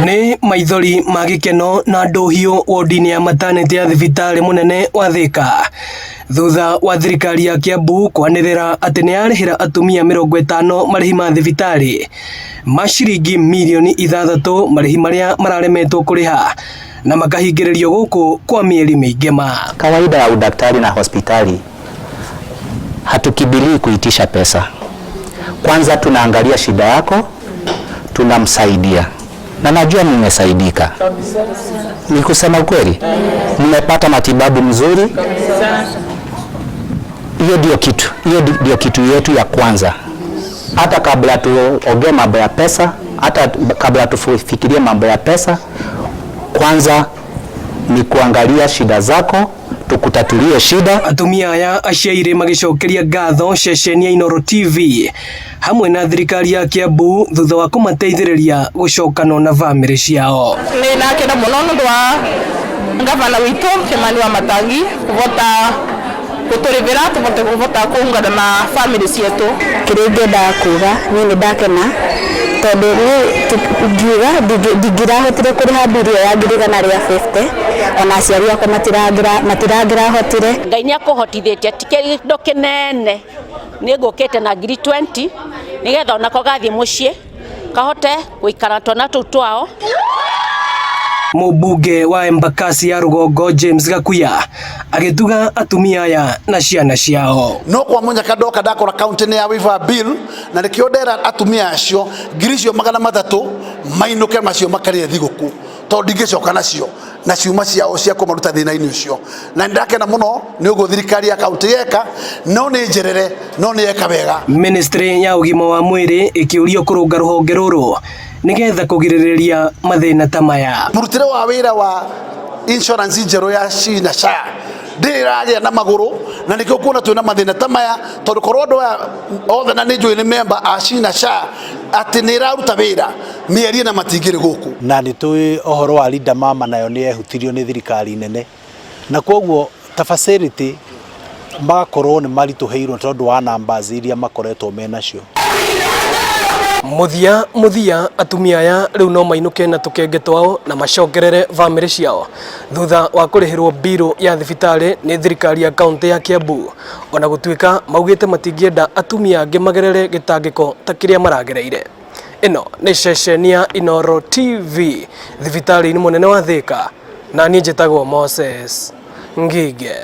Ni maithori magikeno na ndohio wodini ya maternity ya thibitari munene wa Thika thutha wa thirikari ya Kiambu kwanirira ati ni arihira atumia 50 marihi ma thibitari mashiringi milioni 6 marihi maria mararemetwo kuriha na makahingiririo guku kwa mieri mingi ma. Kawaida ya udaktari na hospitali hatukibili kuitisha pesa. Kwanza tunaangalia shida yako, tunamsaidia. Na najua mmesaidika. Ni kusema ukweli. Mmepata matibabu mzuri. Hiyo ndio kitu yetu ya kwanza. Hata kabla tuongee mambo ya pesa, hata kabla tufikirie mambo ya pesa, kwanza ni kuangalia shida zako, tukutatulie shida. Atumia aya aciaire magicokeria ngatho ceceni ya Inooro TV hamwe na thirikari ya Kiambu thutha wa kumateithĩrĩria gucokana na family ciao. Ni nakena muno nundu wa gavana witu Kimani Wamatangi kuvota kuturivira tuvota kuungana na family cietu. Kiria ngenda kuga ni ndakena tondu ndigirahotire kuriha bill ya ngirigana ria 50 ona aciari akwa matirangirahotire. Ngai ni akuhotithitie tikindo kinene ni ngukite na 20 nigetha onako gathie mucii kahote guikara twana tuu twao. Mubunge wa Embakasi ya Rugongo James Gakuya agituga atumia aya na ciana ciao no kwa munya kadoka dakora county ya wiva bill na nikiodera atumia acio girisio 300 mainuke macio makaria thiguku to ndingicoka nacio na ciuma ciao cia kumaruta thina-ini ucio na ndakena muno ni ugo thirikari ya county yeka no ni njerere no ni yeka wega. Ministry ya ugima wa mwiri ikiurio kurunga ruhonge ruru nigetha kugiririria mathina ta maya. Murutire wa wira wa insurance njeru ya SHA na SHA ndiragia na maguru na nikio kuona twina mathina ta maya tondu korwo othe na ninjui ni member a SHA na SHA ati ni raruta wira mieri na matingiri guku na ni tui ohoro wa Linda Mama nayo ni ehutirio ni thirikari nene na koguo ta facility magakorwo ni marituheirwo tondu wa numbers iria makoretwo menacio. Muthia atumia aya riu no mainuke na tukenge twao na macokerere family ciao thutha wa kurihirwo bill ya thibitari ni thirikari ya county ya Kiambu ona gutwika maugite matingienda atumia ange magerere gitangiko ta kiria maragereire. Ino ni ceceni ya Inooro TV thibitari ni munene wa Thika na ni njitagwo Moses Ngige.